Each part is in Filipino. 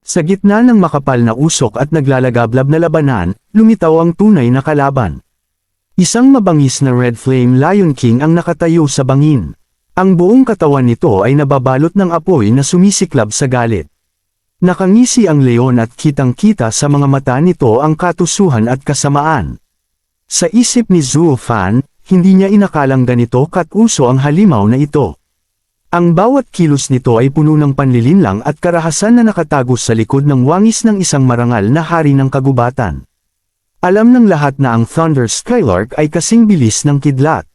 Sa gitna ng makapal na usok at naglalagablab na labanan, lumitaw ang tunay na kalaban. Isang mabangis na Red Flame Lion King ang nakatayo sa bangin. Ang buong katawan nito ay nababalot ng apoy na sumisiklab sa galit. Nakangisi ang leon at kitang-kita sa mga mata nito ang katusuhan at kasamaan. Sa isip ni Zhuo Fan, hindi niya inakalang ganito katuso ang halimaw na ito. Ang bawat kilos nito ay puno ng panlilinlang at karahasan na nakatago sa likod ng wangis ng isang marangal na hari ng kagubatan. Alam ng lahat na ang Thunder Skylark ay kasing bilis ng kidlat.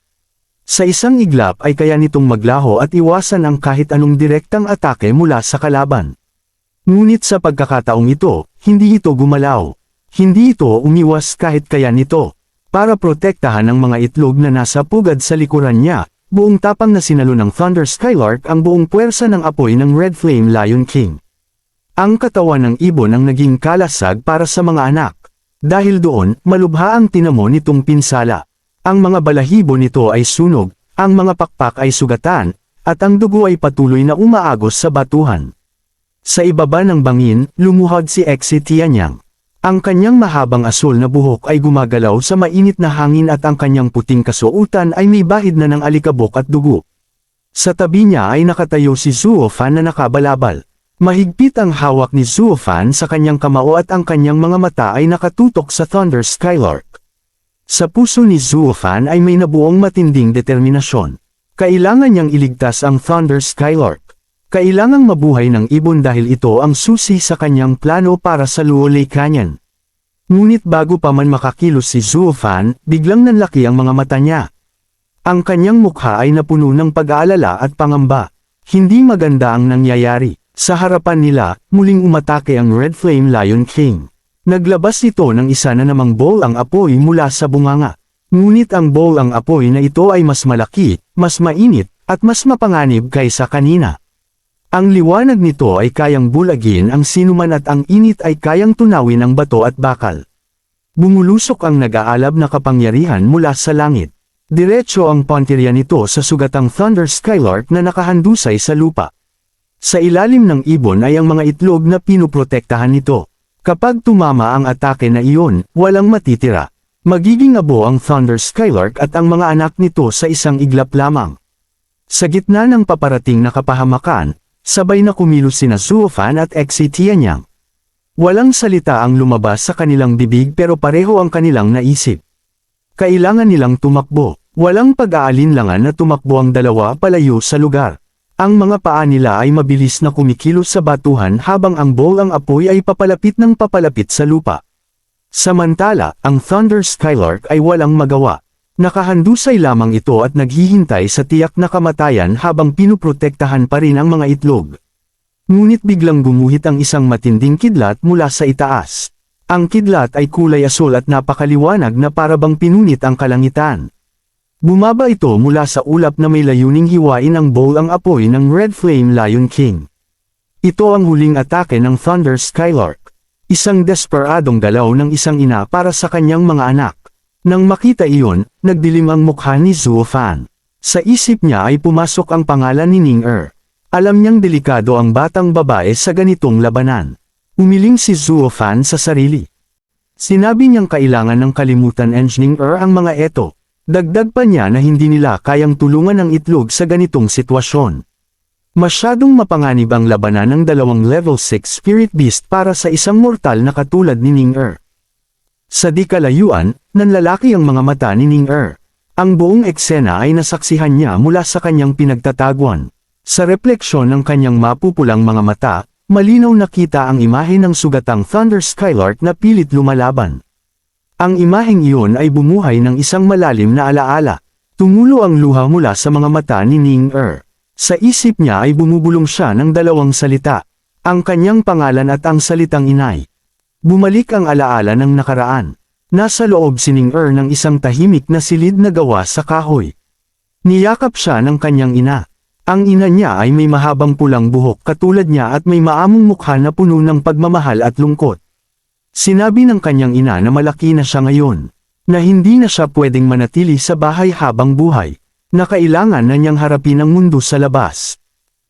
Sa isang iglap ay kaya nitong maglaho at iwasan ang kahit anong direktang atake mula sa kalaban. Ngunit sa pagkakataong ito, hindi ito gumalaw. Hindi ito umiwas kahit kaya nito. Para protektahan ang mga itlog na nasa pugad sa likuran niya, buong tapang na sinalo ng Thunder Skylark ang buong puwersa ng apoy ng Red Flame Lion King. Ang katawan ng ibon ang naging kalasag para sa mga anak. Dahil doon, malubha ang tinamo nitong pinsala. Ang mga balahibo nito ay sunog, ang mga pakpak ay sugatan, at ang dugo ay patuloy na umaagos sa batuhan. Sa ibaba ng bangin, lumuhod si Xe Tianyang. Ang kanyang mahabang asul na buhok ay gumagalaw sa mainit na hangin at ang kanyang puting kasuotan ay may bahid na ng alikabok at dugo. Sa tabi niya ay nakatayo si Zhuo Fan na nakabalabal. Mahigpit ang hawak ni Zhuo Fan sa kanyang kamao at ang kanyang mga mata ay nakatutok sa Thunder Skylark. Sa puso ni Zhuo Fan ay may nabuong matinding determinasyon. Kailangan niyang iligtas ang Thunder Skylark. Kailangang mabuhay ng ibon dahil ito ang susi sa kanyang plano para sa Luo Lake Canyon. Ngunit bago pa man makakilos si Zhuo Fan, biglang nanlaki ang mga mata niya. Ang kanyang mukha ay napuno ng pag-aalala at pangamba. Hindi maganda ang nangyayari. Sa harapan nila, muling umatake ang Red Flame Lion King. Naglabas ito ng isa na namang bowl ang apoy mula sa bunganga. Ngunit ang bowl ang apoy na ito ay mas malaki, mas mainit, at mas mapanganib kaysa kanina. Ang liwanag nito ay kayang bulagin ang sinuman at ang init ay kayang tunawin ang bato at bakal. Bumulusok ang nag-aalab na kapangyarihan mula sa langit. Diretso ang punteriya nito sa sugatang Thunder Skylark na nakahandusay sa lupa. Sa ilalim ng ibon ay ang mga itlog na pinuprotektahan nito. Kapag tumama ang atake na iyon, walang matitira. Magiging abo ang Thunder Skylark at ang mga anak nito sa isang iglap lamang. Sa gitna ng paparating na kapahamakan, sabay na kumilos sina Zhuo Fan at Xe Tianyang. Walang salita ang lumabas sa kanilang bibig pero pareho ang kanilang naisip. Kailangan nilang tumakbo. Walang pag-aalinlangan na tumakbo ang dalawa palayo sa lugar. Ang mga paa nila ay mabilis na kumikilos sa batuhan habang ang bowl ang apoy ay papalapit ng papalapit sa lupa. Samantala, ang Thunder Skylark ay walang magawa. Nakahandusay lamang ito at naghihintay sa tiyak na kamatayan habang pinuprotektahan pa rin ang mga itlog. Ngunit biglang gumuhit ang isang matinding kidlat mula sa itaas. Ang kidlat ay kulay asul at napakaliwanag na parabang pinunit ang kalangitan. Bumaba ito mula sa ulap na may layuning hiwain ang bowl ang apoy ng Red Flame Lion King. Ito ang huling atake ng Thunder Skylark. Isang desperadong galaw ng isang ina para sa kanyang mga anak. Nang makita iyon, nagdilim ang mukha ni Zhuo Fan. Sa isip niya ay pumasok ang pangalan ni Ning Er. Alam niyang delikado ang batang babae sa ganitong labanan. Umiling si Zhuo Fan sa sarili. Sinabi niyang kailangan ng kalimutan ni Ning Er ang mga eto. Dagdag pa niya na hindi nila kayang tulungan ang itlog sa ganitong sitwasyon. Masyadong mapanganib ang labanan ng dalawang level 6 Spirit Beast para sa isang mortal na katulad ni Ning Er. Sa di kalayuan, nanlalaki ang mga mata ni Ning Er. Ang buong eksena ay nasaksihan niya mula sa kanyang pinagtataguan. Sa refleksyon ng kanyang mapupulang mga mata, malinaw nakita ang imahe ng sugatang Thunder Skylark na pilit lumalaban. Ang imaheng iyon ay bumuhay ng isang malalim na alaala. Tumulo ang luha mula sa mga mata ni Ning Er. Sa isip niya ay bumubulong siya ng dalawang salita. Ang kanyang pangalan at ang salitang inay. Bumalik ang alaala ng nakaraan. Nasa loob si Ning Er ng isang tahimik na silid na gawa sa kahoy. Niyakap siya ng kanyang ina. Ang ina niya ay may mahabang pulang buhok katulad niya at may maamong mukha na puno ng pagmamahal at lungkot. Sinabi ng kanyang ina na malaki na siya ngayon. Na hindi na siya pwedeng manatili sa bahay habang buhay. Na kailangan na niyang harapin ang mundo sa labas.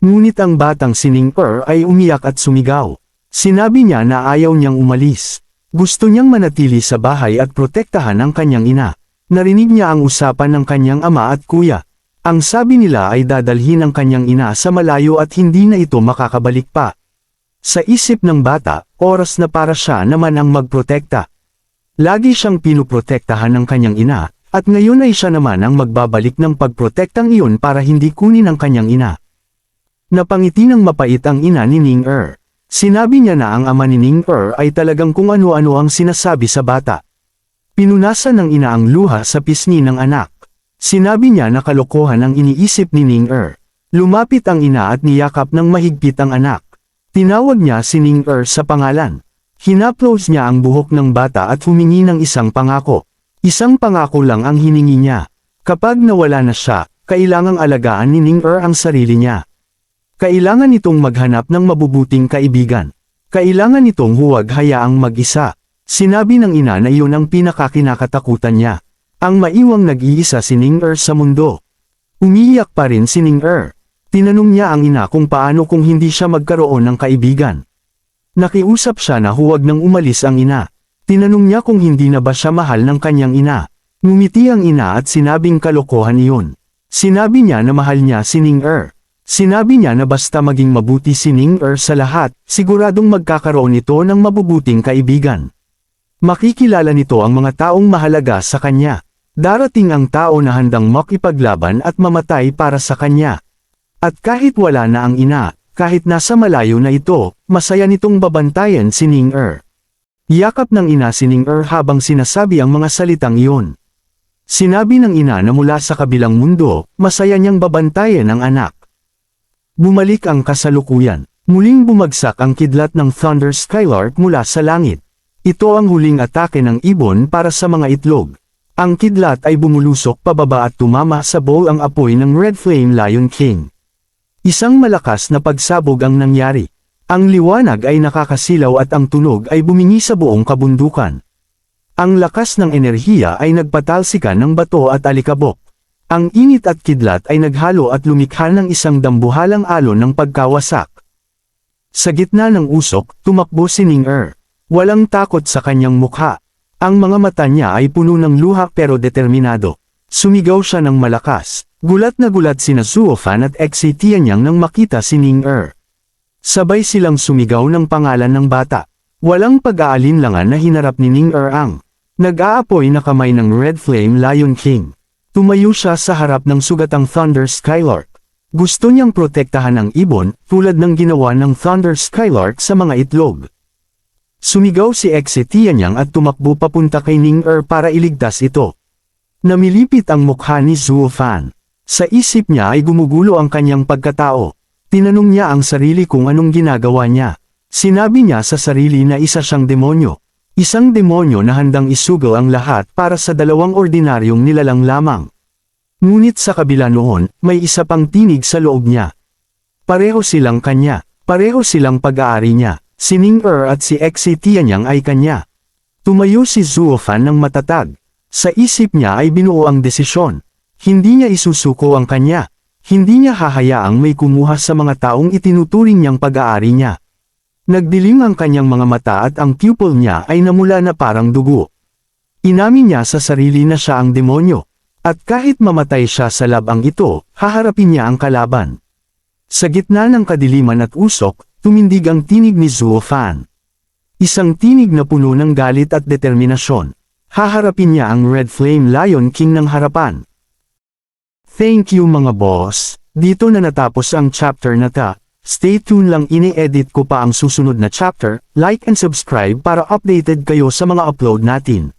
Ngunit ang batang si Ning Er ay umiyak at sumigaw. Sinabi niya na ayaw niyang umalis. Gusto niyang manatili sa bahay at protektahan ang kanyang ina. Narinig niya ang usapan ng kanyang ama at kuya. Ang sabi nila ay dadalhin ang kanyang ina sa malayo at hindi na ito makakabalik pa. Sa isip ng bata, oras na para siya naman ang magprotekta. Lagi siyang pinuprotektahan ng kanyang ina, at ngayon ay siya naman ang magbabalik ng pagprotektang iyon para hindi kunin ang kanyang ina. Napangiti ng mapait ang ina ni Ning-er. Sinabi niya na ang ama ni Ning-er ay talagang kung ano-ano ang sinasabi sa bata. Pinunasan ng ina ang luha sa pisngi ng anak. Sinabi niya na kalokohan ang iniisip ni Ning-er. Lumapit ang ina at niyakap ng mahigpit ang anak. Tinawag niya si Ning-er sa pangalan. Hinaplos niya ang buhok ng bata at humingi ng isang pangako. Isang pangako lang ang hiningi niya. Kapag nawala na siya, kailangang alagaan ni Ning-er ang sarili niya. Kailangan itong maghanap ng mabubuting kaibigan. Kailangan itong huwag hayaang mag-isa. Sinabi ng ina na iyon ang pinakakinakatakutan niya. Ang maiwang nag-iisa si Ning-er sa mundo. Umiiyak pa rin si Ning-er. Tinanong niya ang ina kung paano kung hindi siya magkaroon ng kaibigan. Nakiusap siya na huwag nang umalis ang ina. Tinanong niya kung hindi na ba siya mahal ng kanyang ina. Ngumiti ang ina at sinabing kalokohan iyon. Sinabi niya na mahal niya si Ning-er. Sinabi niya na basta maging mabuti si Ning-er sa lahat, siguradong magkakaroon ito ng mabubuting kaibigan. Makikilala nito ang mga taong mahalaga sa kanya. Darating ang tao na handang makipaglaban at mamatay para sa kanya. At kahit wala na ang ina, kahit nasa malayo na ito, masaya nitong babantayan si Ning-er. Yakap ng ina si Ning-er habang sinasabi ang mga salitang iyon. Sinabi ng ina na mula sa kabilang mundo, masaya niyang babantayan ang anak. Bumalik ang kasalukuyan. Muling bumagsak ang kidlat ng Thunder Skylark mula sa langit. Ito ang huling atake ng ibon para sa mga itlog. Ang kidlat ay bumulusok pababa at tumama sa bowl ang apoy ng Red Flame Lion King. Isang malakas na pagsabog ang nangyari. Ang liwanag ay nakakasilaw at ang tunog ay bumingi sa buong kabundukan. Ang lakas ng enerhiya ay nagpatalsikan ng bato at alikabok. Ang init at kidlat ay naghalo at lumikha ng isang dambuhalang alon ng pagkawasak. Sa gitna ng usok, tumakbo si Ning-er. Walang takot sa kanyang mukha. Ang mga mata niya ay puno ng luha pero determinado. Sumigaw siya ng malakas. Gulat na gulat sina Zuofan at Xe Tianyang nang makita si Ning-er. Sabay silang sumigaw ng pangalan ng bata. Walang pag-aalinlangan na hinarap ni Ning-er ang nag-aapoy na kamay ng Red Flame Lion King. Tumayo siya sa harap ng sugatang Thunder Skylark. Gusto niyang protektahan ang ibon, tulad ng ginawa ng Thunder Skylark sa mga itlog. Sumigaw si Xe Tianyang at tumakbo papunta kay Ning-er para iligtas ito. Namilipit ang mukha ni Zuofan. Sa isip niya ay gumugulo ang kanyang pagkatao. Tinanong niya ang sarili kung anong ginagawa niya. Sinabi niya sa sarili na isa siyang demonyo. Isang demonyo na handang isugal ang lahat para sa dalawang ordinaryong nilalang lamang. Ngunit sa kabila noon, may isa pang tinig sa loob niya. Pareho silang kanya. Pareho silang pag-aari niya. Si Ning-er at si Xe Tianyang ay kanya. Tumayo si Zuofan ng matatag. Sa isip niya ay binuo ang desisyon. Hindi niya isusuko ang kanya. Hindi niya hahayaang may kumuha sa mga taong itinuturing niyang pag-aari niya. Nagdilim ang kanyang mga mata at ang pupil niya ay namula na parang dugo. Inamin niya sa sarili na siya ang demonyo. At kahit mamatay siya sa labang ito, haharapin niya ang kalaban. Sa gitna ng kadiliman at usok, tumindig ang tinig ni Zuofan. Isang tinig na puno ng galit at determinasyon. Haharapin niya ang Red Flame Lion King ng harapan. Thank you mga boss. Dito na natapos ang chapter na ta. Stay tuned lang, ini-edit ko pa ang susunod na chapter. Like and subscribe para updated kayo sa mga upload natin.